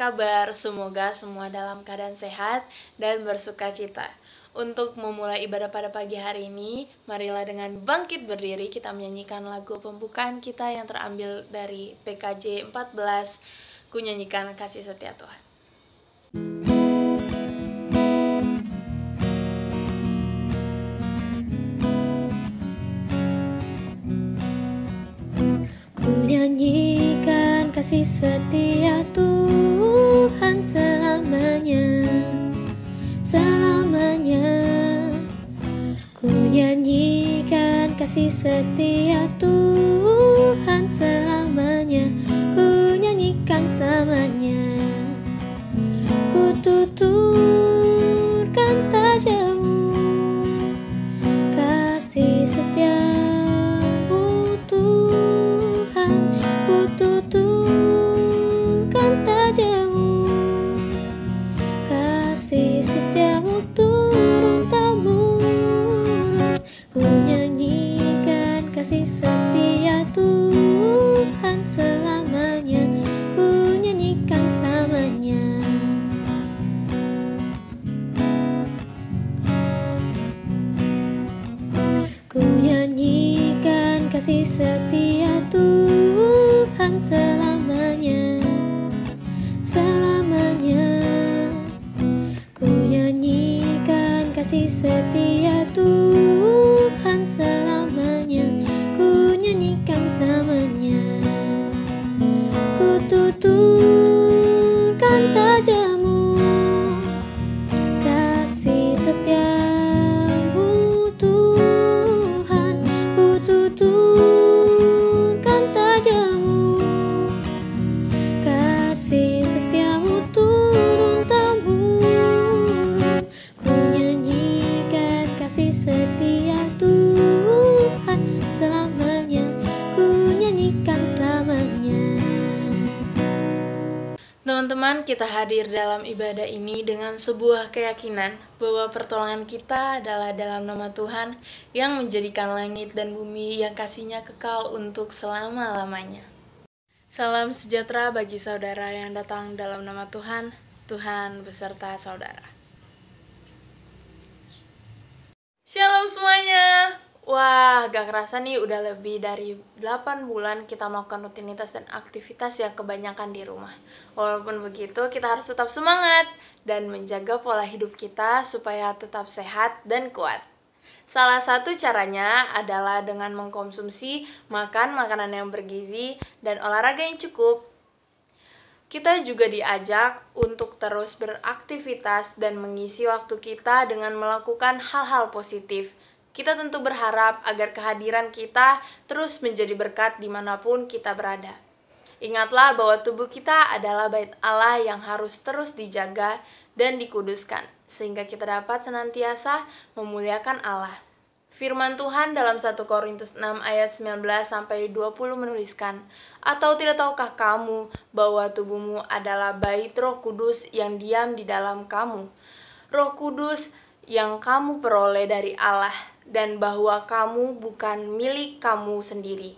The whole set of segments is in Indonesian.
kabar? Semoga semua dalam keadaan sehat dan bersuka cita. Untuk memulai ibadah pada pagi hari ini, marilah dengan bangkit berdiri kita menyanyikan lagu pembukaan kita yang terambil dari PKJ 14, Ku Nyanyikan Kasih Setia Tuhan. Ku nyanyikan kasih setia Tuhan selamanya, selamanya. Ku nyanyikan kasih setia Tuhan selamanya, ku nyanyikan selamanya. Ku tuturkan tajammu, kasih setiamu Tuhan. Ku tuturkan tajammu, kasih setiamu turun-temurun. Ku nyanyikan kasih setia Tuhan selamanya, ku nyanyikan selamanya. Ku nyanyikan kasih setia Tuhan selamanya, selamanya. Ku nyanyikan kasih setia Tuhan selamanya, ku nyanyikan selamanya. Ku tuturkan tajammu, kasih setiamu Tuhan. Ku tuturkan tajammu, kasih setiamu turun-temurun. Ku nyanyikan kasih setia Tuhan selamanya, ku nyanyikan selamanya. Teman-teman, kita hadir dalam ibadah ini dengan sebuah keyakinan bahwa pertolongan kita adalah dalam nama Tuhan yang menjadikan langit dan bumi, yang kasih-Nya kekal untuk selama-lamanya. Salam sejahtera bagi saudara yang datang dalam nama Tuhan. Tuhan beserta saudara. Shalom semuanya. Wah, gak kerasa nih udah lebih dari 8 bulan kita melakukan rutinitas dan aktivitas yang kebanyakan di rumah. Walaupun begitu, kita harus tetap semangat dan menjaga pola hidup kita supaya tetap sehat dan kuat. Salah satu caranya adalah dengan mengkonsumsi makan makanan yang bergizi dan olahraga yang cukup. Kita juga diajak untuk terus beraktivitas dan mengisi waktu kita dengan melakukan hal-hal positif. Kita tentu berharap agar kehadiran kita terus menjadi berkat dimanapun kita berada. Ingatlah bahwa tubuh kita adalah bait Allah yang harus terus dijaga dan dikuduskan, sehingga kita dapat senantiasa memuliakan Allah. Firman Tuhan dalam 1 Korintus 6 ayat 19-20 menuliskan, "Atau tidak tahukah kamu bahwa tubuhmu adalah bait Roh Kudus yang diam di dalam kamu? Roh Kudus yang kamu peroleh dari Allah, dan bahwa kamu bukan milik kamu sendiri.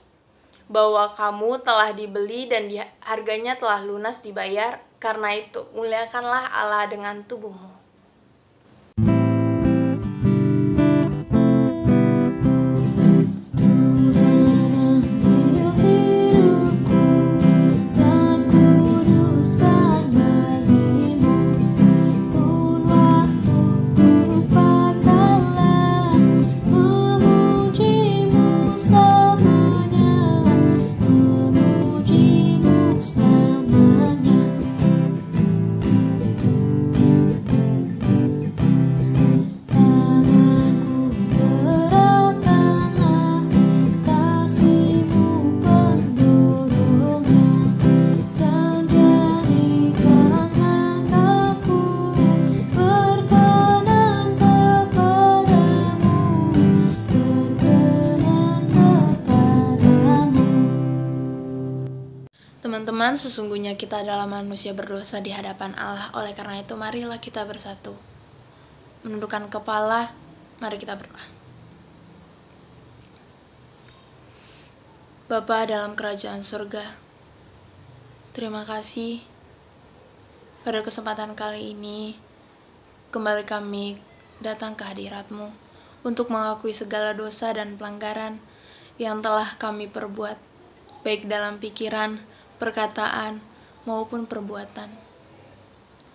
Bahwa kamu telah dibeli dan harganya telah lunas dibayar. Karena itu, muliakanlah Allah dengan tubuhmu." Teman-teman, sesungguhnya kita adalah manusia berdosa di hadapan Allah. Oleh karena itu, marilah kita bersatu. Menundukkan kepala, mari kita berdoa. Bapa dalam kerajaan surga, terima kasih Pada kesempatan kali ini, kembali kami datang ke hadirat-Mu untuk mengakui segala dosa dan pelanggaran yang telah kami perbuat, baik dalam pikiran, perkataan, maupun perbuatan,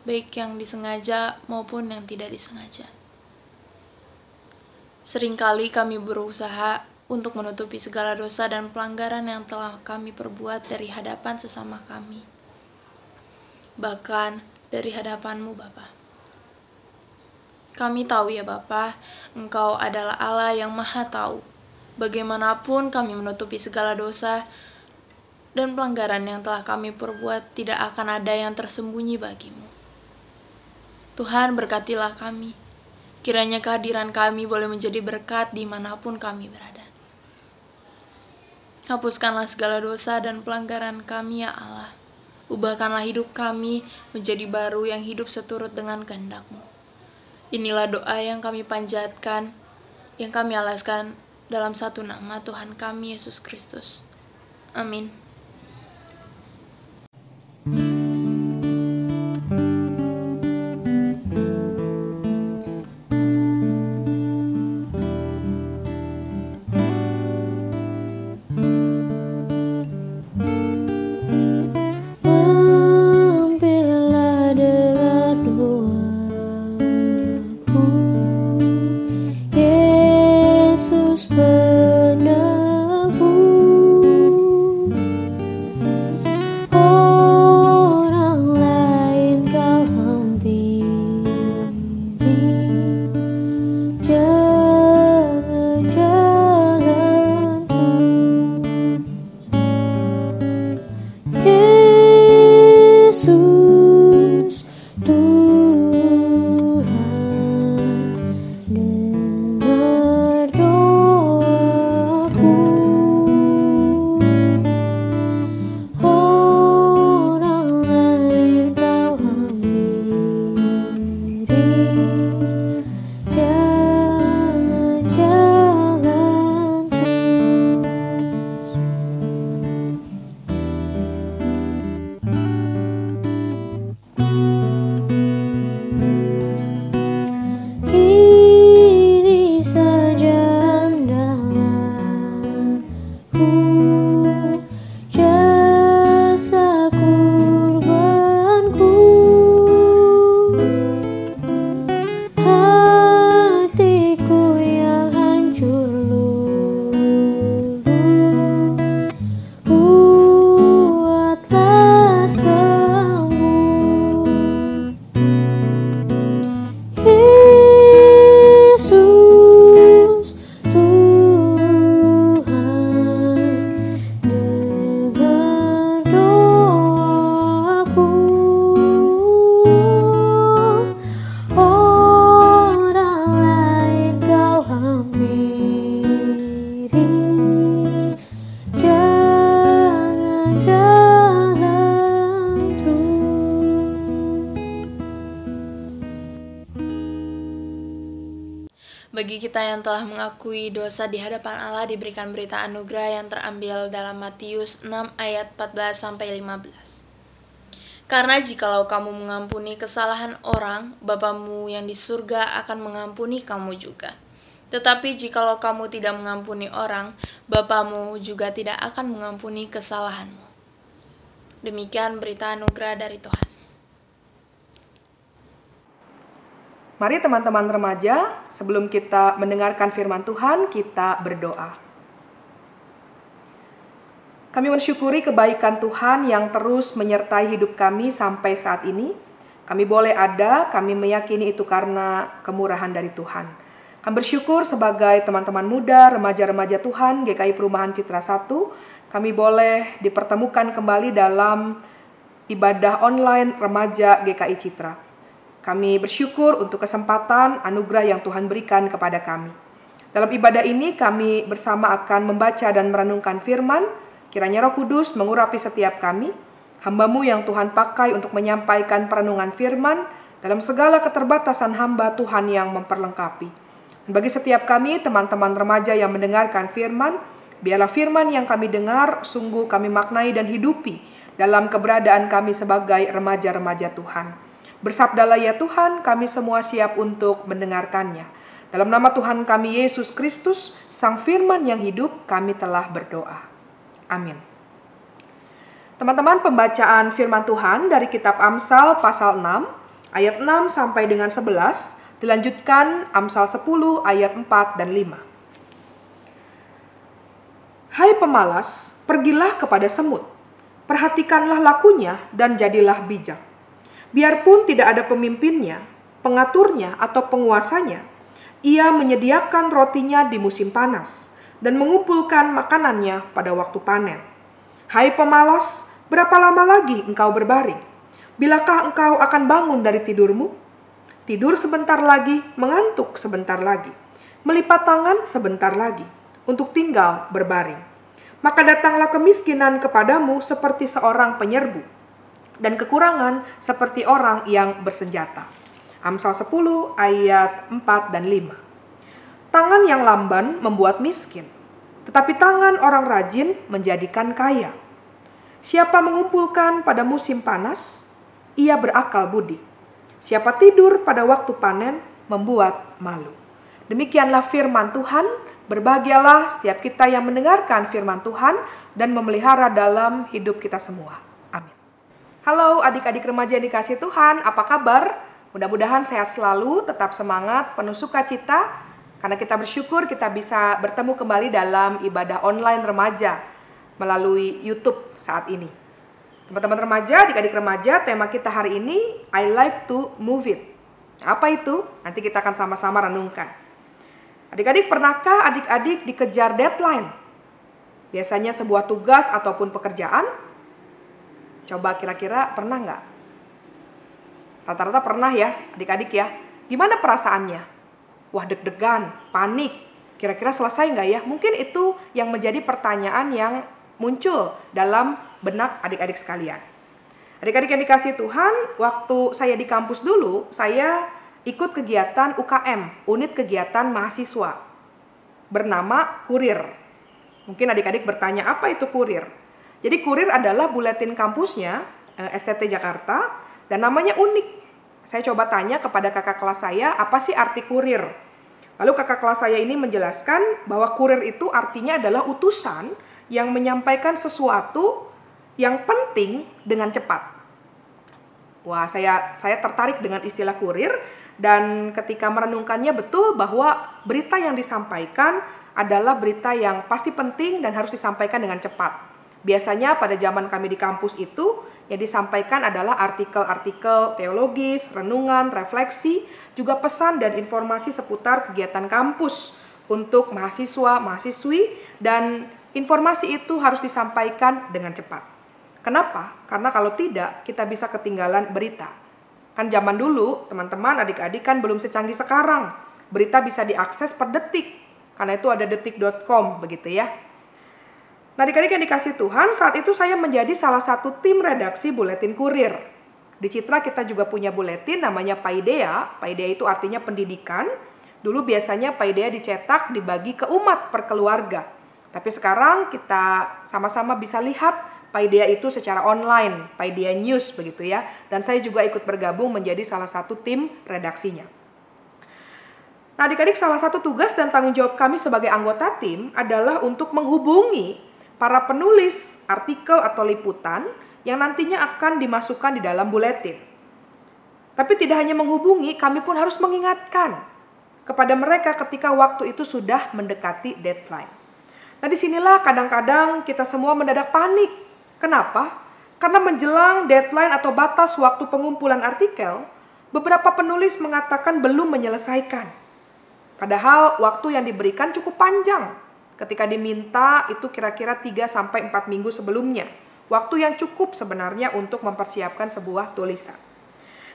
baik yang disengaja maupun yang tidak disengaja. Seringkali kami berusaha untuk menutupi segala dosa dan pelanggaran yang telah kami perbuat dari hadapan sesama kami, bahkan dari hadapan-Mu, Bapa. Kami tahu ya Bapa, Engkau adalah Allah yang Maha Tahu. Bagaimanapun kami menutupi segala dosa dan pelanggaran yang telah kami perbuat, tidak akan ada yang tersembunyi bagi-Mu. Tuhan, berkatilah kami. Kiranya kehadiran kami boleh menjadi berkat dimanapun kami berada. Hapuskanlah segala dosa dan pelanggaran kami ya Allah. Ubahkanlah hidup kami menjadi baru yang hidup seturut dengan kehendak-Mu. Inilah doa yang kami panjatkan, yang kami alaskan dalam satu nama Tuhan kami Yesus Kristus. Amin. Bagi kita yang telah mengakui dosa di hadapan Allah diberikan berita anugerah yang terambil dalam Matius 6 ayat 14-15. Karena jikalau kamu mengampuni kesalahan orang, Bapamu yang di surga akan mengampuni kamu juga. Tetapi jikalau kamu tidak mengampuni orang, Bapamu juga tidak akan mengampuni kesalahanmu. Demikian berita anugerah dari Tuhan. Mari teman-teman remaja, sebelum kita mendengarkan firman Tuhan, kita berdoa. Kami mensyukuri kebaikan Tuhan yang terus menyertai hidup kami sampai saat ini. Kami boleh ada, kami meyakini itu karena kemurahan dari Tuhan. Kami bersyukur sebagai teman-teman muda, remaja-remaja Tuhan, GKI Perumahan Citra 1, kami boleh dipertemukan kembali dalam ibadah online remaja GKI Citra. Kami bersyukur untuk kesempatan anugerah yang Tuhan berikan kepada kami. Dalam ibadah ini kami bersama akan membaca dan merenungkan firman. Kiranya Roh Kudus mengurapi setiap kami, hamba-Mu yang Tuhan pakai untuk menyampaikan perenungan firman dalam segala keterbatasan hamba Tuhan yang memperlengkapi. Dan bagi setiap kami, teman-teman remaja yang mendengarkan firman, biarlah firman yang kami dengar sungguh kami maknai dan hidupi dalam keberadaan kami sebagai remaja-remaja Tuhan. Bersabdalah ya Tuhan, kami semua siap untuk mendengarkannya. Dalam nama Tuhan kami Yesus Kristus, Sang Firman yang hidup, kami telah berdoa. Amin. Teman-teman, pembacaan firman Tuhan dari kitab Amsal pasal 6, ayat 6 sampai dengan 11, dilanjutkan Amsal 10 ayat 4 dan 5. Hai pemalas, pergilah kepada semut, perhatikanlah lakunya dan jadilah bijak. Biarpun tidak ada pemimpinnya, pengaturnya atau penguasanya, ia menyediakan rotinya di musim panas dan mengumpulkan makanannya pada waktu panen. Hai pemalas, berapa lama lagi engkau berbaring? Bilakah engkau akan bangun dari tidurmu? Tidur sebentar lagi, mengantuk sebentar lagi, melipat tangan sebentar lagi, untuk tinggal berbaring. Maka datanglah kemiskinan kepadamu seperti seorang penyerbu, dan kekurangan seperti orang yang bersenjata. Amsal 10 ayat 4 dan 5. Tangan yang lamban membuat miskin, tetapi tangan orang rajin menjadikan kaya. Siapa mengumpulkan pada musim panas, ia berakal budi. Siapa tidur pada waktu panen, membuat malu. Demikianlah firman Tuhan. Berbahagialah setiap kita yang mendengarkan firman Tuhan dan memelihara dalam hidup kita semua. Amin. Halo adik-adik remaja yang dikasihi Tuhan, apa kabar? Mudah-mudahan sehat selalu, tetap semangat, penuh sukacita, karena kita bersyukur kita bisa bertemu kembali dalam ibadah online remaja melalui YouTube saat ini. Teman-teman remaja, adik-adik remaja, tema kita hari ini, I like to move it. Apa itu? Nanti kita akan sama-sama renungkan. Adik-adik, pernahkah adik-adik dikejar deadline? Biasanya sebuah tugas ataupun pekerjaan. Coba kira-kira pernah nggak? Rata-rata pernah ya, adik-adik ya. Gimana perasaannya? Wah, deg-degan, panik. Kira-kira selesai nggak ya? Mungkin itu yang menjadi pertanyaan yang muncul dalam benak adik-adik sekalian. Adik-adik yang dikasihi Tuhan, waktu saya di kampus dulu, saya ikut kegiatan UKM, unit kegiatan mahasiswa, bernama Kurir. Mungkin adik-adik bertanya, apa itu Kurir? Jadi Kurir adalah buletin kampusnya, STT Jakarta, dan namanya unik. Saya coba tanya kepada kakak kelas saya, apa sih arti Kurir? Lalu kakak kelas saya ini menjelaskan bahwa Kurir itu artinya adalah utusan yang menyampaikan sesuatu yang penting dengan cepat. Wah, saya tertarik dengan istilah kurir. Dan ketika merenungkannya betul bahwa berita yang disampaikan adalah berita yang pasti penting dan harus disampaikan dengan cepat. Biasanya pada zaman kami di kampus itu yang disampaikan adalah artikel-artikel teologis, renungan, refleksi, juga pesan dan informasi seputar kegiatan kampus untuk mahasiswa, mahasiswi, dan informasi itu harus disampaikan dengan cepat. Kenapa? Karena kalau tidak kita bisa ketinggalan berita. Kan zaman dulu, teman-teman, adik-adik kan belum secanggih sekarang. Berita bisa diakses per detik. Karena itu ada detik.com, begitu ya. Nah, adik-adik yang dikasih Tuhan, saat itu saya menjadi salah satu tim redaksi buletin kurir. Di Citra kita juga punya buletin namanya Paideia. Paideia itu artinya pendidikan. Dulu biasanya Paideia dicetak, dibagi ke umat per keluarga. Tapi sekarang kita sama-sama bisa lihat Paideia itu secara online, Paideia News begitu ya. Dan saya juga ikut bergabung menjadi salah satu tim redaksinya. Nah, adik-adik, salah satu tugas dan tanggung jawab kami sebagai anggota tim adalah untuk menghubungi para penulis artikel atau liputan yang nantinya akan dimasukkan di dalam buletin. Tapi tidak hanya menghubungi, kami pun harus mengingatkan kepada mereka ketika waktu itu sudah mendekati deadline. Nah, disinilah kadang-kadang kita semua mendadak panik. Kenapa? Karena menjelang deadline atau batas waktu pengumpulan artikel, beberapa penulis mengatakan belum menyelesaikan. Padahal waktu yang diberikan cukup panjang. Ketika diminta itu kira-kira 3-4 minggu sebelumnya. Waktu yang cukup sebenarnya untuk mempersiapkan sebuah tulisan.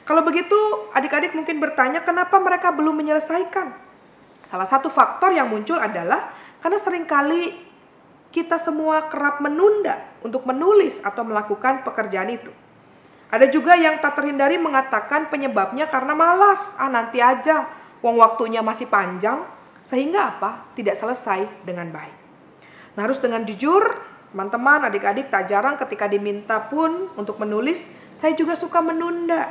Kalau begitu, adik-adik mungkin bertanya kenapa mereka belum menyelesaikan? Salah satu faktor yang muncul adalah karena seringkali kita semua kerap menunda untuk menulis atau melakukan pekerjaan itu. Ada juga yang tak terhindari mengatakan penyebabnya karena malas. Nanti aja, wong waktunya masih panjang. Sehingga apa? Tidak selesai dengan baik. Nah, harus dengan jujur, Teman-teman, adik-adik, tak jarang ketika diminta pun untuk menulis, saya juga suka menunda.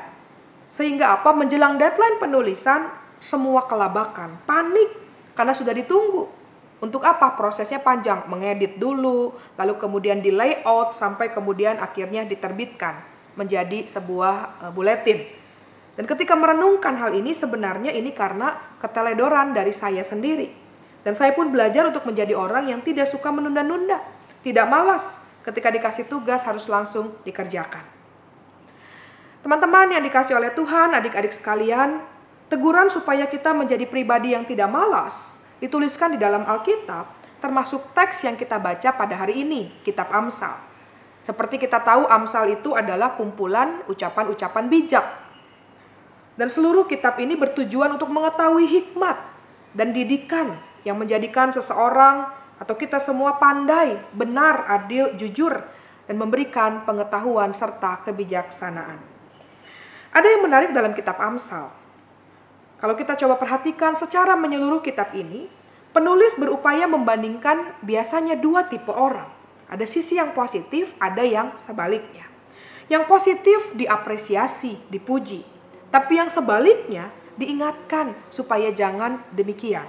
Sehingga apa? Menjelang deadline penulisan, semua kelabakan, panik, karena sudah ditunggu. Untuk apa? Prosesnya panjang, mengedit dulu, lalu kemudian di layout, sampai kemudian akhirnya diterbitkan menjadi sebuah buletin. Dan ketika merenungkan hal ini, sebenarnya ini karena keteledoran dari saya sendiri. Dan saya pun belajar untuk menjadi orang yang tidak suka menunda-nunda, tidak malas ketika dikasih tugas harus langsung dikerjakan. Teman-teman yang dikasih oleh Tuhan, adik-adik sekalian, teguran supaya kita menjadi pribadi yang tidak malas dituliskan di dalam Alkitab, termasuk teks yang kita baca pada hari ini, kitab Amsal. Seperti kita tahu, Amsal itu adalah kumpulan ucapan-ucapan bijak. Dan seluruh kitab ini bertujuan untuk mengetahui hikmat dan didikan yang menjadikan seseorang atau kita semua pandai, benar, adil, jujur, dan memberikan pengetahuan serta kebijaksanaan. Ada yang menarik dalam kitab Amsal. Kalau kita coba perhatikan secara menyeluruh kitab ini, penulis berupaya membandingkan biasanya dua tipe orang. Ada sisi yang positif, ada yang sebaliknya. Yang positif diapresiasi, dipuji. Tapi yang sebaliknya diingatkan supaya jangan demikian.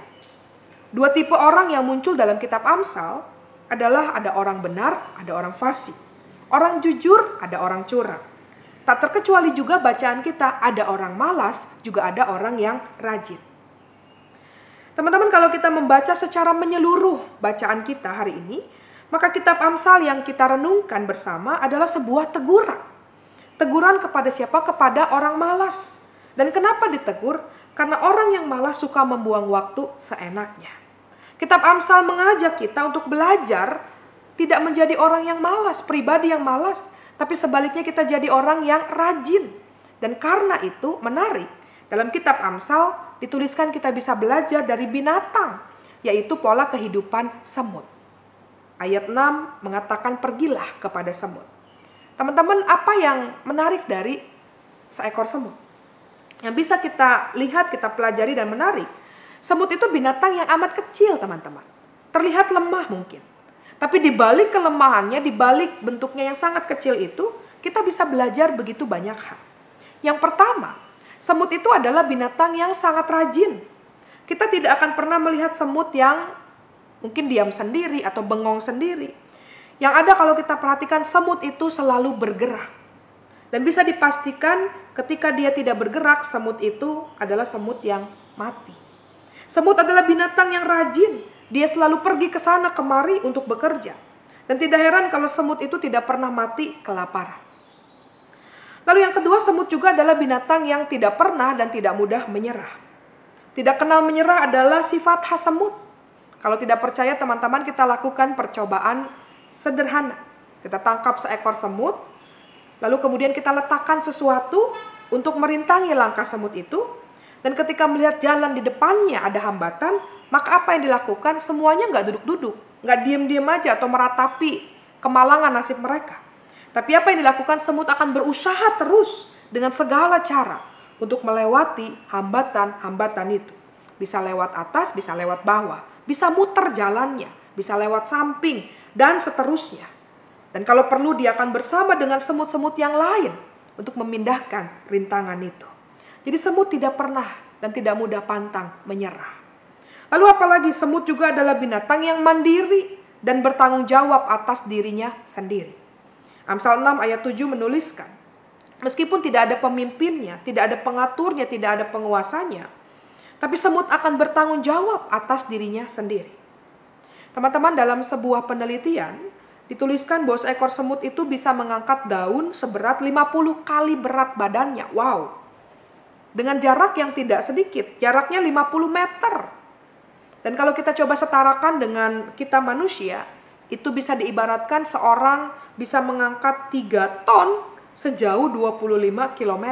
Dua tipe orang yang muncul dalam kitab Amsal adalah ada orang benar, ada orang fasik. Orang jujur, ada orang curang. Tak terkecuali juga bacaan kita, ada orang malas, juga ada orang yang rajin. Teman-teman, kalau kita membaca secara menyeluruh bacaan kita hari ini, maka kitab Amsal yang kita renungkan bersama adalah sebuah teguran. Teguran kepada siapa? Kepada orang malas. Dan kenapa ditegur? Karena orang yang malas suka membuang waktu seenaknya. Kitab Amsal mengajak kita untuk belajar tidak menjadi orang yang malas, pribadi yang malas, tapi sebaliknya kita jadi orang yang rajin. Dan karena itu menarik, dalam kitab Amsal dituliskan kita bisa belajar dari binatang, yaitu pola kehidupan semut. Ayat 6 mengatakan pergilah kepada semut. Teman-teman, apa yang menarik dari seekor semut? Yang bisa kita lihat, kita pelajari dan menarik. Semut itu binatang yang amat kecil, teman-teman. Terlihat lemah mungkin. Tapi di balik kelemahannya, di balik bentuknya yang sangat kecil itu, kita bisa belajar begitu banyak hal. Yang pertama, semut itu adalah binatang yang sangat rajin. Kita tidak akan pernah melihat semut yang mungkin diam sendiri atau bengong sendiri. Yang ada kalau kita perhatikan, semut itu selalu bergerak. Dan bisa dipastikan ketika dia tidak bergerak, semut itu adalah semut yang mati. Semut adalah binatang yang rajin. Dia selalu pergi ke sana kemari untuk bekerja. Dan tidak heran kalau semut itu tidak pernah mati kelaparan. Lalu yang kedua, semut juga adalah binatang yang tidak pernah dan tidak mudah menyerah. Tidak kenal menyerah adalah sifat khas semut. Kalau tidak percaya teman-teman, kita lakukan percobaan sederhana. Kita tangkap seekor semut, lalu kemudian kita letakkan sesuatu untuk merintangi langkah semut itu. Dan ketika melihat jalan di depannya ada hambatan, maka apa yang dilakukan? Semuanya nggak duduk-duduk, nggak diem-diem aja atau meratapi kemalangan nasib mereka. Tapi apa yang dilakukan? Semut akan berusaha terus dengan segala cara untuk melewati hambatan-hambatan itu. Bisa lewat atas, bisa lewat bawah, bisa muter jalannya, bisa lewat samping, dan seterusnya. Dan kalau perlu dia akan bersama dengan semut-semut yang lain untuk memindahkan rintangan itu. Jadi semut tidak pernah dan tidak mudah pantang menyerah. Lalu apalagi, semut juga adalah binatang yang mandiri dan bertanggung jawab atas dirinya sendiri. Amsal 6 ayat 7 menuliskan, meskipun tidak ada pemimpinnya, tidak ada pengaturnya, tidak ada penguasanya, tapi semut akan bertanggung jawab atas dirinya sendiri. Teman-teman, dalam sebuah penelitian dituliskan bahwa seekor semut itu bisa mengangkat daun seberat 50 kali berat badannya. Wow! Dengan jarak yang tidak sedikit, jaraknya 50 meter. Dan kalau kita coba setarakan dengan kita manusia, itu bisa diibaratkan seorang bisa mengangkat 3 ton sejauh 25 km.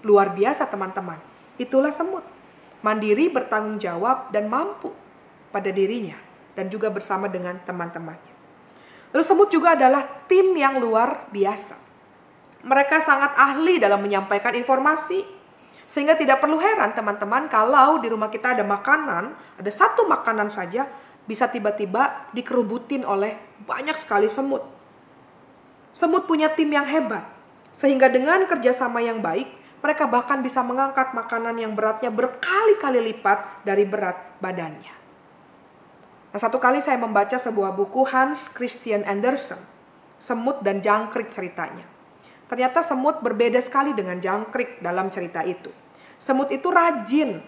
Luar biasa, teman-teman. Itulah semut. Mandiri, bertanggung jawab, dan mampu pada dirinya. Dan juga bersama dengan teman-temannya. Lalu semut juga adalah tim yang luar biasa. Mereka sangat ahli dalam menyampaikan informasi. Sehingga tidak perlu heran teman-teman kalau di rumah kita ada makanan, ada satu makanan saja bisa tiba-tiba dikerubutin oleh banyak sekali semut. Semut punya tim yang hebat, sehingga dengan kerjasama yang baik, mereka bahkan bisa mengangkat makanan yang beratnya berkali-kali lipat dari berat badannya. Nah, satu kali saya membaca sebuah buku Hans Christian Andersen, Semut dan Jangkrik ceritanya. Ternyata semut berbeda sekali dengan jangkrik dalam cerita itu. Semut itu rajin.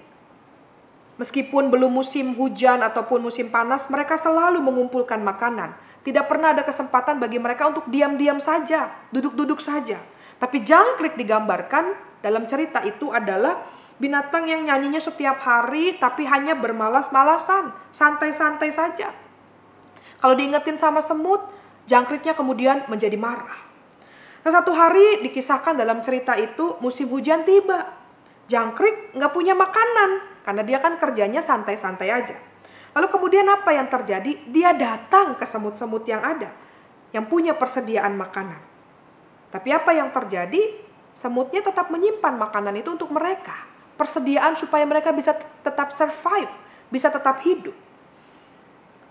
Meskipun belum musim hujan ataupun musim panas, mereka selalu mengumpulkan makanan. Tidak pernah ada kesempatan bagi mereka untuk diam-diam saja, duduk-duduk saja. Tapi jangkrik digambarkan dalam cerita itu adalah binatang yang nyanyinya setiap hari tapi hanya bermalas-malasan, santai-santai saja. Kalau diingetin sama semut, jangkriknya kemudian menjadi marah. Nah, satu hari dikisahkan dalam cerita itu musim hujan tiba. Jangkrik nggak punya makanan karena dia kan kerjanya santai-santai aja. Lalu kemudian apa yang terjadi? Dia datang ke semut-semut yang ada, yang punya persediaan makanan. Tapi apa yang terjadi? Semutnya tetap menyimpan makanan itu untuk mereka. Persediaan supaya mereka bisa tetap survive, bisa tetap hidup.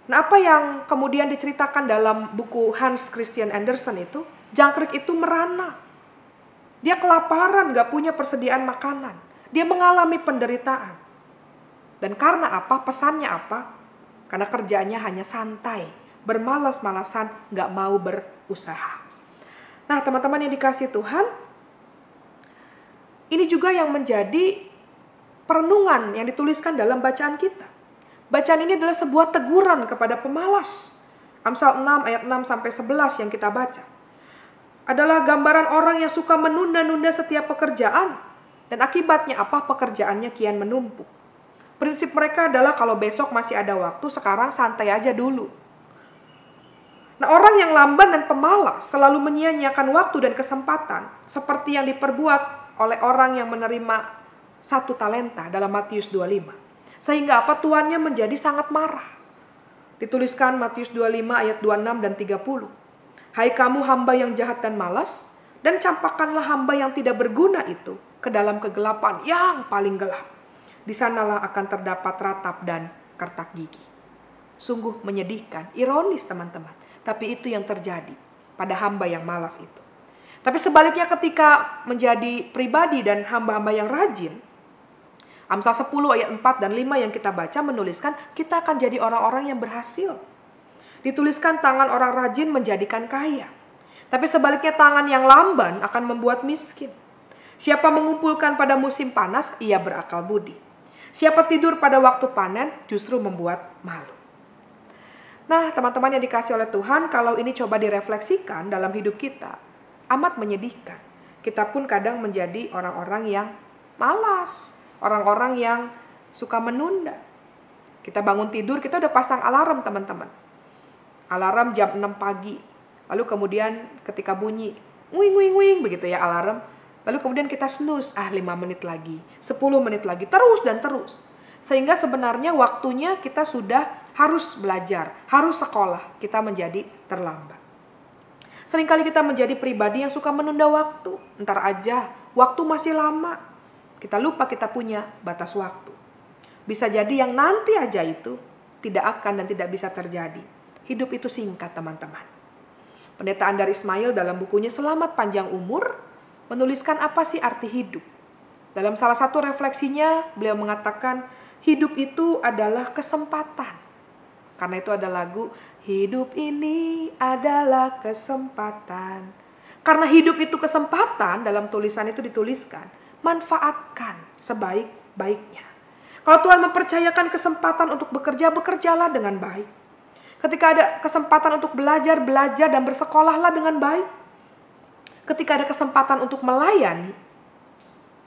Nah, apa yang kemudian diceritakan dalam buku Hans Christian Andersen itu, jangkrik itu merana. Dia kelaparan, gak punya persediaan makanan. Dia mengalami penderitaan. Dan karena apa? Pesannya apa? Karena kerjaannya hanya santai, bermalas-malasan, gak mau berusaha. Nah, teman-teman yang dikasihi Tuhan, ini juga yang menjadi perenungan yang dituliskan dalam bacaan kita. Bacaan ini adalah sebuah teguran kepada pemalas. Amsal 6 ayat 6 sampai 11 yang kita baca. Adalah gambaran orang yang suka menunda-nunda setiap pekerjaan. Dan akibatnya apa? Pekerjaannya kian menumpuk. Prinsip mereka adalah kalau besok masih ada waktu, sekarang santai aja dulu. Nah, orang yang lamban dan pemalas selalu menyia-nyiakan waktu dan kesempatan. Seperti yang diperbuat oleh orang yang menerima 1 talenta dalam Matius 25. Sehingga apa? Tuannya menjadi sangat marah. Dituliskan Matius 25 ayat 26 dan 30. Hai kamu hamba yang jahat dan malas, dan campakkanlah hamba yang tidak berguna itu ke dalam kegelapan yang paling gelap. Di sanalah akan terdapat ratap dan kertak gigi. Sungguh menyedihkan, ironis teman-teman. Tapi itu yang terjadi pada hamba yang malas itu. Tapi sebaliknya ketika menjadi pribadi dan hamba-hamba yang rajin, Amsal 10 ayat 4 dan 5 yang kita baca menuliskan kita akan jadi orang-orang yang berhasil. Dituliskan tangan orang rajin menjadikan kaya. Tapi sebaliknya tangan yang lamban akan membuat miskin. Siapa mengumpulkan pada musim panas, ia berakal budi. Siapa tidur pada waktu panen, justru membuat malu. Nah, teman-teman yang dikasih oleh Tuhan, kalau ini coba direfleksikan dalam hidup kita, amat menyedihkan. Kita pun kadang menjadi orang-orang yang malas. Orang-orang yang suka menunda. Kita bangun tidur, kita udah pasang alarm teman-teman. Alarm jam 6 pagi. Lalu kemudian ketika bunyi, wing begitu ya alarm. Lalu kemudian kita snooze, 5 menit lagi, 10 menit lagi, terus dan terus. Sehingga sebenarnya waktunya kita sudah harus belajar, harus sekolah, kita menjadi terlambat. Seringkali kita menjadi pribadi yang suka menunda waktu. Ntar aja, waktu masih lama. Kita lupa kita punya batas waktu. Bisa jadi yang nanti aja itu tidak akan dan tidak bisa terjadi. Hidup itu singkat teman-teman. Pendeta Andar Ismail dalam bukunya Selamat Panjang Umur menuliskan apa sih arti hidup. Dalam salah satu refleksinya beliau mengatakan hidup itu adalah kesempatan. Karena itu ada lagu hidup ini adalah kesempatan. Karena hidup itu kesempatan, dalam tulisan itu dituliskan manfaatkan sebaik-baiknya. Kalau Tuhan mempercayakan kesempatan untuk bekerja, bekerjalah dengan baik. Ketika ada kesempatan untuk belajar, belajar dan bersekolahlah dengan baik. Ketika ada kesempatan untuk melayani,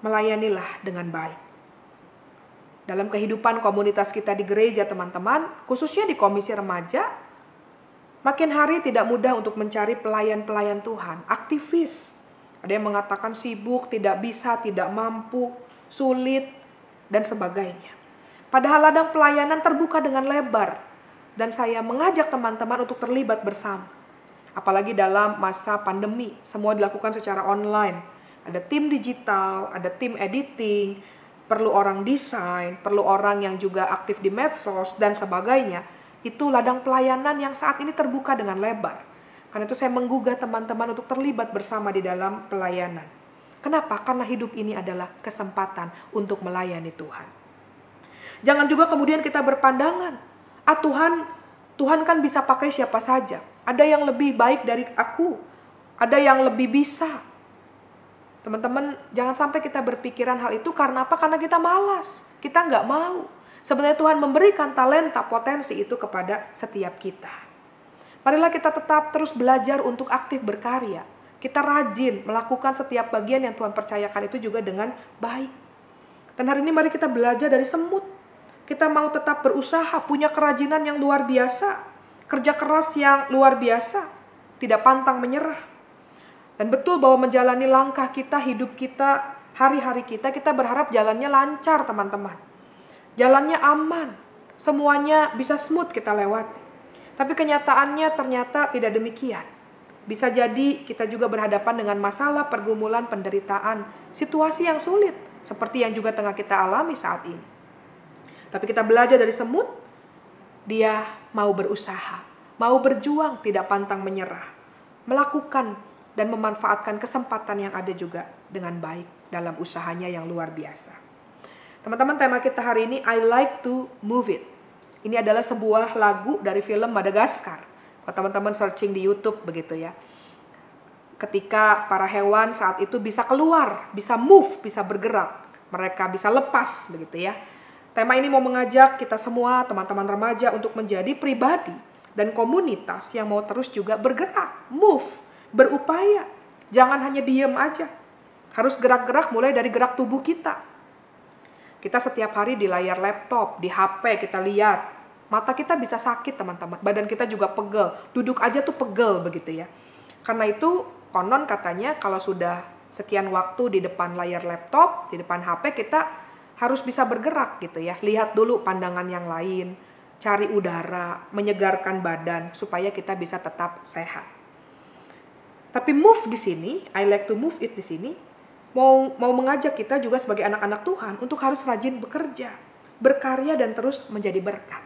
melayanilah dengan baik. Dalam kehidupan komunitas kita di gereja teman-teman, khususnya di komisi remaja, makin hari tidak mudah untuk mencari pelayan-pelayan Tuhan, aktivis. Ada yang mengatakan sibuk, tidak bisa, tidak mampu, sulit, dan sebagainya. Padahal ladang pelayanan terbuka dengan lebar. Dan saya mengajak teman-teman untuk terlibat bersama. Apalagi dalam masa pandemi, semua dilakukan secara online. Ada tim digital, ada tim editing, perlu orang desain, perlu orang yang juga aktif di medsos, dan sebagainya. Itu ladang pelayanan yang saat ini terbuka dengan lebar. Karena itu saya menggugah teman-teman untuk terlibat bersama di dalam pelayanan. Kenapa? Karena hidup ini adalah kesempatan untuk melayani Tuhan. Jangan juga kemudian kita berpandangan, Tuhan kan bisa pakai siapa saja. Ada yang lebih baik dari aku, ada yang lebih bisa. Teman-teman, jangan sampai kita berpikiran hal itu karena apa? Karena kita malas, kita nggak mau. Sebenarnya Tuhan memberikan talenta, potensi itu kepada setiap kita. Marilah kita tetap terus belajar untuk aktif berkarya. Kita rajin melakukan setiap bagian yang Tuhan percayakan itu juga dengan baik. Dan hari ini mari kita belajar dari semut. Kita mau tetap berusaha, punya kerajinan yang luar biasa, kerja keras yang luar biasa, tidak pantang menyerah. Dan betul bahwa menjalani langkah kita, hidup kita, hari-hari kita berharap jalannya lancar teman-teman. Jalannya aman, semuanya bisa smooth kita lewati. Tapi kenyataannya ternyata tidak demikian. Bisa jadi kita juga berhadapan dengan masalah, pergumulan, penderitaan, situasi yang sulit, seperti yang juga tengah kita alami saat ini. Tapi kita belajar dari semut, dia mau berusaha, mau berjuang, tidak pantang menyerah, melakukan dan memanfaatkan kesempatan yang ada juga dengan baik dalam usahanya yang luar biasa. Teman-teman, tema kita hari ini, I like to move it. Ini adalah sebuah lagu dari film Madagaskar. Kalau teman-teman searching di YouTube begitu ya. Ketika para hewan saat itu bisa keluar, bisa move, bisa bergerak. Mereka bisa lepas begitu ya. Tema ini mau mengajak kita semua, teman-teman remaja, untuk menjadi pribadi dan komunitas yang mau terus juga bergerak, move, berupaya. Jangan hanya diem aja. Harus gerak-gerak mulai dari gerak tubuh kita. Kita setiap hari di layar laptop, di HP kita lihat. Mata kita bisa sakit teman-teman. Badan kita juga pegel. Duduk aja tuh pegel begitu ya. Karena itu konon katanya kalau sudah sekian waktu di depan layar laptop, di depan HP, kita harus bisa bergerak gitu ya. Lihat dulu pandangan yang lain. Cari udara, menyegarkan badan supaya kita bisa tetap sehat. Tapi move di sini, I like to move it di sini, mau mengajak kita juga sebagai anak-anak Tuhan untuk harus rajin bekerja, berkarya dan terus menjadi berkat.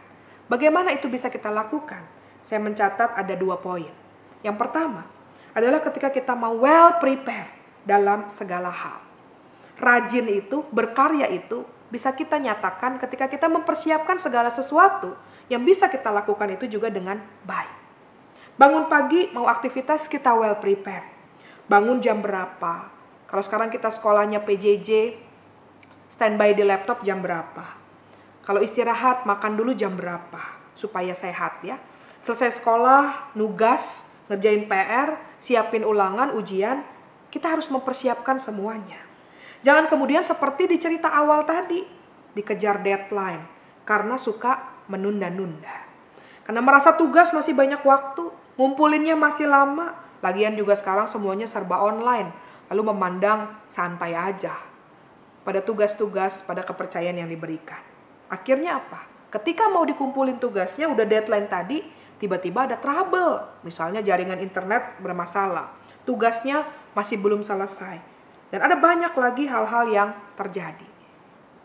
Bagaimana itu bisa kita lakukan? Saya mencatat ada 2 poin. Yang pertama adalah ketika kita mau well prepare dalam segala hal. Rajin itu, berkarya itu bisa kita nyatakan ketika kita mempersiapkan segala sesuatu yang bisa kita lakukan itu juga dengan baik. Bangun pagi mau aktivitas kita well prepare. Bangun jam berapa? Kalau sekarang kita sekolahnya PJJ, standby di laptop jam berapa? Kalau istirahat, makan dulu jam berapa? Supaya sehat ya. Selesai sekolah, nugas, ngerjain PR, siapin ulangan, ujian, kita harus mempersiapkan semuanya. Jangan kemudian seperti di cerita awal tadi, dikejar deadline, karena suka menunda-nunda. Karena merasa tugas masih banyak waktu, ngumpulinnya masih lama, lagian juga sekarang semuanya serba online. Lalu memandang santai aja pada tugas-tugas, pada kepercayaan yang diberikan. Akhirnya apa? Ketika mau dikumpulin tugasnya, udah deadline tadi, tiba-tiba ada trouble. Misalnya jaringan internet bermasalah. Tugasnya masih belum selesai. Dan ada banyak lagi hal-hal yang terjadi.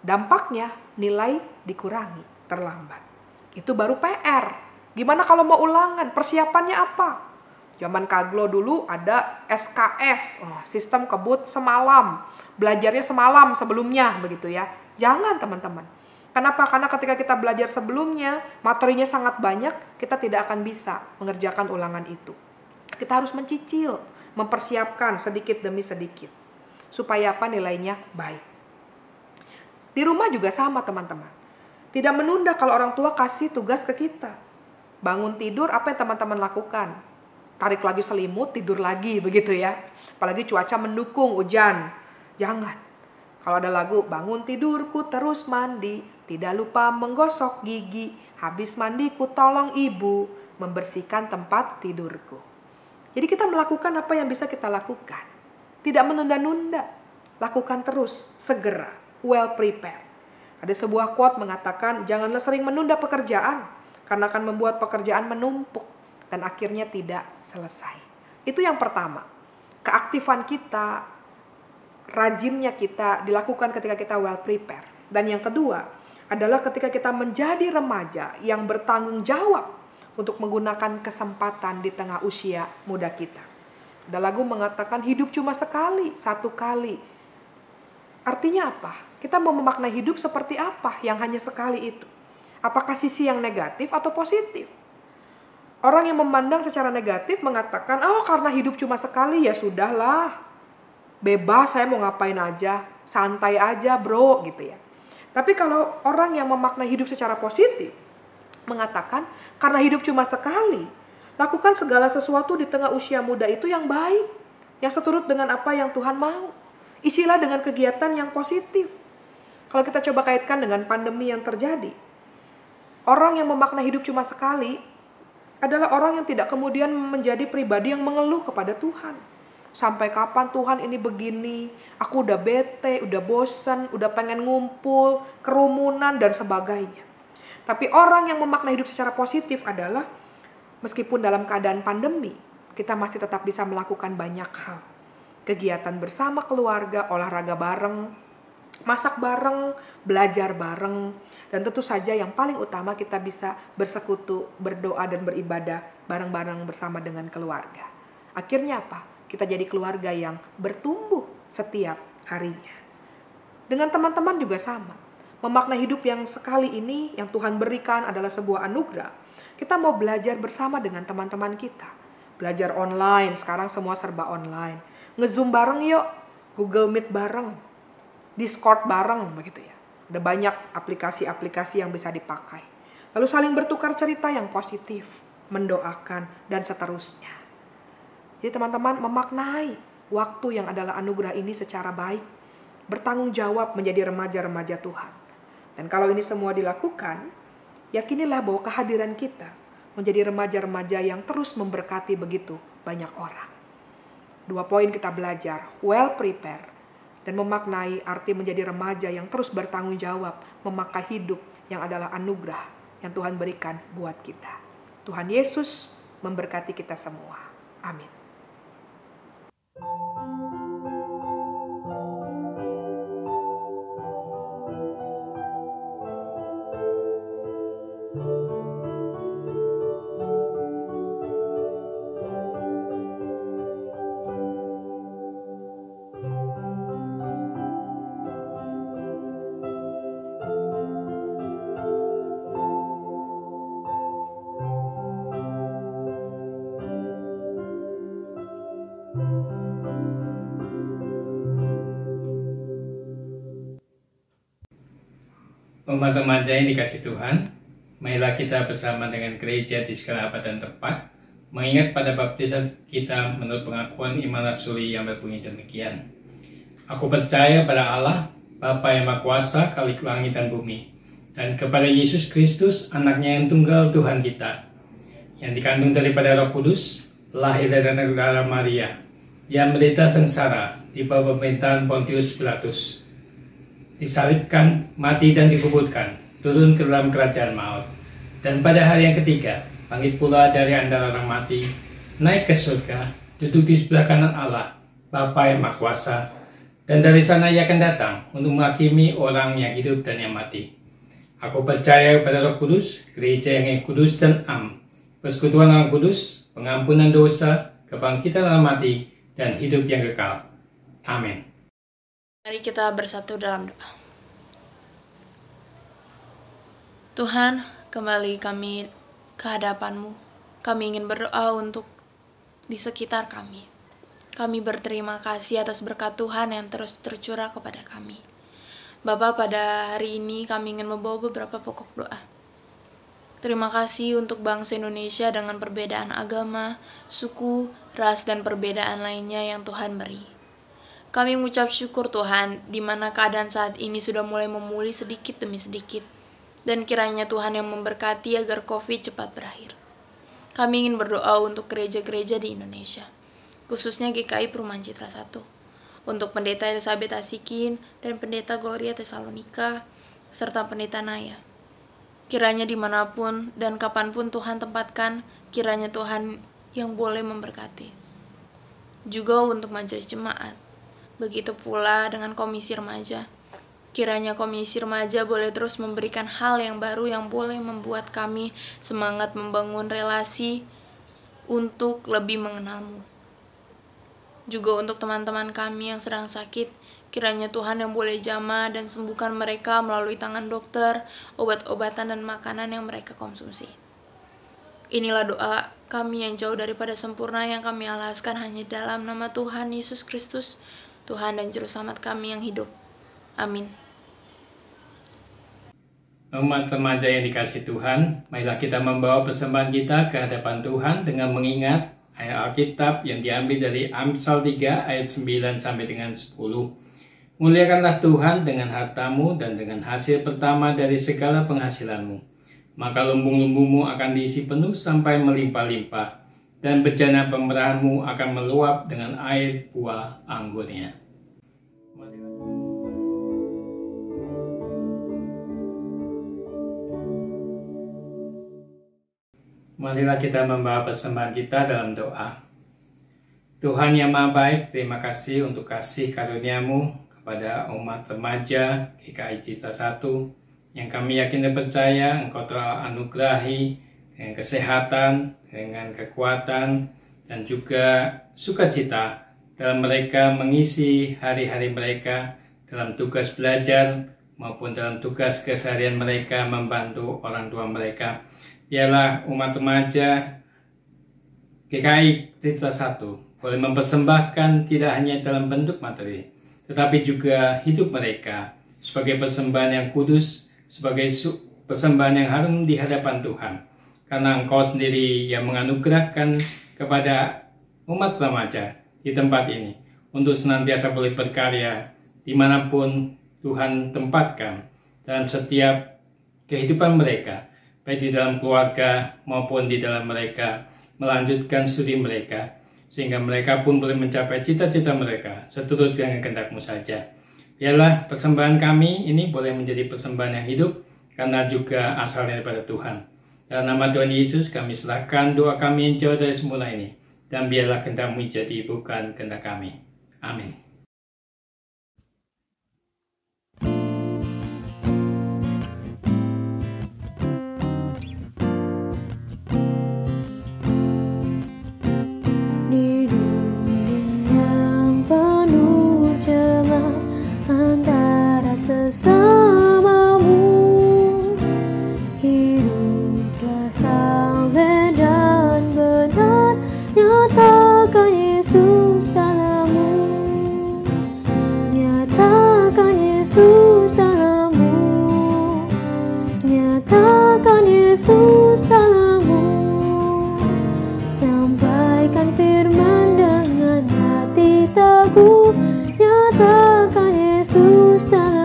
Dampaknya nilai dikurangi, terlambat. Itu baru PR. Gimana kalau mau ulangan? Persiapannya apa? Zaman Kaglo dulu ada SKS, sistem kebut semalam. Belajarnya semalam sebelumnya begitu ya. Jangan teman-teman. Kenapa? Karena ketika kita belajar sebelumnya, materinya sangat banyak, kita tidak akan bisa mengerjakan ulangan itu. Kita harus mencicil, mempersiapkan sedikit demi sedikit. Supaya apa? Nilainya baik. Di rumah juga sama teman-teman. Tidak menunda kalau orang tua kasih tugas ke kita. Bangun tidur, apa yang teman-teman lakukan? Tarik lagi selimut, tidur lagi begitu ya. Apalagi cuaca mendukung, hujan. Jangan. Kalau ada lagu, bangun tidurku terus mandi, tidak lupa menggosok gigi, habis mandiku tolong ibu, membersihkan tempat tidurku. Jadi kita melakukan apa yang bisa kita lakukan. Tidak menunda-nunda. Lakukan terus, segera, well prepared. Ada sebuah quote mengatakan, janganlah sering menunda pekerjaan, karena akan membuat pekerjaan menumpuk dan akhirnya tidak selesai. Itu yang pertama. Keaktifan kita, rajinnya kita dilakukan ketika kita well prepared. Dan yang kedua, adalah ketika kita menjadi remaja yang bertanggung jawab untuk menggunakan kesempatan di tengah usia muda kita. Ada lagu mengatakan hidup cuma sekali, satu kali. Artinya apa? Kita mau memaknai hidup seperti apa yang hanya sekali itu? Apakah sisi yang negatif atau positif? Orang yang memandang secara negatif mengatakan, oh karena hidup cuma sekali ya sudahlah. Bebas saya mau ngapain aja, santai aja bro gitu ya. Tapi kalau orang yang memaknai hidup secara positif, mengatakan karena hidup cuma sekali, lakukan segala sesuatu di tengah usia muda itu yang baik, yang seturut dengan apa yang Tuhan mau. Isilah dengan kegiatan yang positif. Kalau kita coba kaitkan dengan pandemi yang terjadi, orang yang memaknai hidup cuma sekali adalah orang yang tidak kemudian menjadi pribadi yang mengeluh kepada Tuhan. Sampai kapan Tuhan ini begini, aku udah bete, udah bosan, udah pengen ngumpul, kerumunan dan sebagainya. Tapi orang yang memaknai hidup secara positif adalah meskipun dalam keadaan pandemi, kita masih tetap bisa melakukan banyak hal. Kegiatan bersama keluarga, olahraga bareng, masak bareng, belajar bareng, dan tentu saja yang paling utama kita bisa bersekutu, berdoa dan beribadah bareng-bareng bersama dengan keluarga. Akhirnya apa? Kita jadi keluarga yang bertumbuh setiap harinya. Dengan teman-teman juga sama. Memaknai hidup yang sekali ini yang Tuhan berikan adalah sebuah anugerah. Kita mau belajar bersama dengan teman-teman kita. Belajar online, sekarang semua serba online. Nge-Zoom bareng yuk, Google Meet bareng, Discord bareng begitu ya. Ada banyak aplikasi-aplikasi yang bisa dipakai. Lalu saling bertukar cerita yang positif, mendoakan dan seterusnya. Jadi teman-teman memaknai waktu yang adalah anugerah ini secara baik. Bertanggung jawab menjadi remaja-remaja Tuhan. Dan kalau ini semua dilakukan, yakinilah bahwa kehadiran kita menjadi remaja-remaja yang terus memberkati begitu banyak orang. 2 poin kita belajar, well prepared. Dan memaknai arti menjadi remaja yang terus bertanggung jawab, memakai hidup yang adalah anugerah yang Tuhan berikan buat kita. Tuhan Yesus memberkati kita semua. Amin. Umat remaja yang dikasih Tuhan, marilah kita bersama dengan gereja di segala abad dan tempat, mengingat pada baptisan kita menurut pengakuan iman rasuli yang berbunyi demikian. Aku percaya pada Allah, Bapa yang Maha Kuasa, Khalik langit dan bumi, dan kepada Yesus Kristus, anaknya yang tunggal Tuhan kita, yang dikandung daripada Roh Kudus, lahir dari darah Maria, yang menderita sengsara di bawah pemerintahan Pontius Pilatus, disalibkan, mati dan dikuburkan, turun ke dalam kerajaan maut, dan pada hari yang ketiga bangkit pula dari antara orang mati, naik ke surga, duduk di sebelah kanan Allah, Bapa yang Maha Kuasa, dan dari sana ia akan datang untuk menghakimi orang yang hidup dan yang mati. Aku percaya pada Roh Kudus, gereja yang kudus dan am, persekutuan Roh Kudus, pengampunan dosa, kebangkitan orang mati, dan hidup yang kekal. Amin. Mari kita bersatu dalam doa. Tuhan, kembali kami ke hadapan-Mu. Kami ingin berdoa untuk di sekitar kami. Kami berterima kasih atas berkat Tuhan yang terus tercurah kepada kami. Bapa, pada hari ini kami ingin membawa beberapa pokok doa. Terima kasih untuk bangsa Indonesia dengan perbedaan agama, suku, ras, dan perbedaan lainnya yang Tuhan beri. Kami mengucap syukur Tuhan, di mana keadaan saat ini sudah mulai memulih sedikit demi sedikit. Dan kiranya Tuhan yang memberkati agar COVID cepat berakhir. Kami ingin berdoa untuk gereja-gereja di Indonesia, khususnya GKI Perumahan Citra 1, untuk Pendeta Elizabeth Asikin dan Pendeta Gloria Tesalonika, serta Pendeta Naya. Kiranya dimanapun dan kapanpun Tuhan tempatkan, kiranya Tuhan yang boleh memberkati. Juga untuk majelis jemaat. Begitu pula dengan komisi remaja. Kiranya Komisi Remaja boleh terus memberikan hal yang baru yang boleh membuat kami semangat membangun relasi untuk lebih mengenalmu. Juga untuk teman-teman kami yang sedang sakit, kiranya Tuhan yang boleh jamah dan sembuhkan mereka melalui tangan dokter, obat-obatan dan makanan yang mereka konsumsi. Inilah doa kami yang jauh daripada sempurna yang kami alaskan hanya dalam nama Tuhan Yesus Kristus, Tuhan dan Juru Selamat kami yang hidup. Amin. Umat remaja yang dikasihi Tuhan, marilah kita membawa persembahan kita ke hadapan Tuhan dengan mengingat ayat Alkitab yang diambil dari Amsal 3 ayat 9 sampai dengan 10. Muliakanlah Tuhan dengan hartamu dan dengan hasil pertama dari segala penghasilanmu. Maka lumbung-lumbungmu akan diisi penuh sampai melimpah-limpah, dan bejana pemerahanmu akan meluap dengan air buah anggurnya. Marilah kita membawa persembahan kita dalam doa. Tuhan yang Maha Baik, terima kasih untuk kasih karunia-Mu kepada umat remaja GKI Citra 1 yang kami yakin dan percaya Engkau telah anugerahi dengan kesehatan, dengan kekuatan, dan juga sukacita dalam mereka mengisi hari-hari mereka dalam tugas belajar maupun dalam tugas keseharian mereka membantu orang tua mereka. Ialah umat remaja GKI Citra 1 boleh mempersembahkan tidak hanya dalam bentuk materi, tetapi juga hidup mereka sebagai persembahan yang kudus, sebagai persembahan yang harum di hadapan Tuhan. Karena Engkau sendiri yang menganugerahkan kepada umat remaja di tempat ini untuk senantiasa boleh berkarya dimanapun Tuhan tempatkan dalam setiap kehidupan mereka, baik di dalam keluarga maupun di dalam mereka melanjutkan studi mereka, sehingga mereka pun boleh mencapai cita-cita mereka seturut dengan kehendak-Mu saja. Biarlah persembahan kami ini boleh menjadi persembahan yang hidup karena juga asalnya daripada Tuhan. Dalam nama Tuhan Yesus kami serahkan doa kami yang jauh dari semula ini, dan biarlah kehendak-Mu jadi bukan kehendak kami. Amin. Sesamamu hiduplah saleh dan benar, nyatakan Yesus dalammu, nyatakan Yesus dalammu, nyatakan Yesus dalammu. Sampaikan firman dengan hati teguh, nyatakan Yesus dalammu.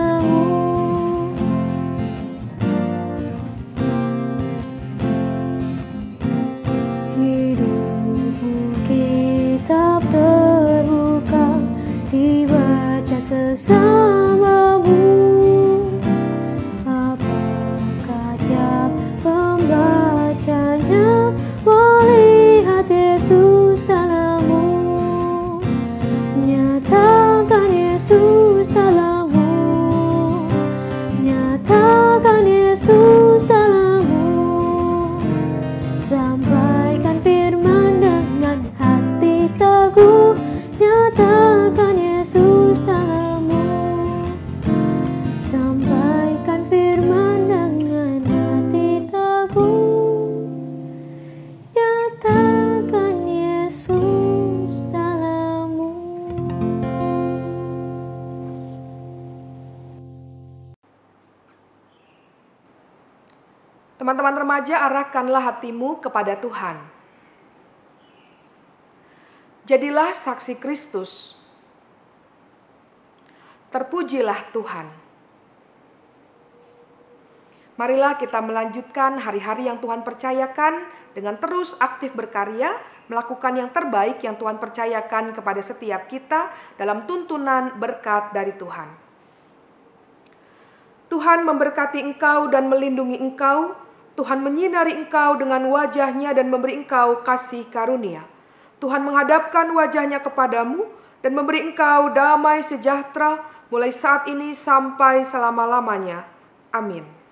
Sesamamu, apakah tiap pembacanya melihat Yesus dalammu, nyatakan Yesus dalammu, nyatakan Yesus dalammu. Sampaikan firman dengan hati teguh, nyatakan Yesus dalammu. Sampaikan firman dengan hati teguh, nyatakan Yesus dalammu. Teman-teman remaja, arahkanlah hatimu kepada Tuhan. Jadilah saksi Kristus. Terpujilah Tuhan. Marilah kita melanjutkan hari-hari yang Tuhan percayakan dengan terus aktif berkarya, melakukan yang terbaik yang Tuhan percayakan kepada setiap kita dalam tuntunan berkat dari Tuhan. Tuhan memberkati engkau dan melindungi engkau. Tuhan menyinari engkau dengan wajah-Nya dan memberi engkau kasih karunia. Tuhan menghadapkan wajah-Nya kepadamu dan memberi engkau damai sejahtera mulai saat ini sampai selama-lamanya. Amin.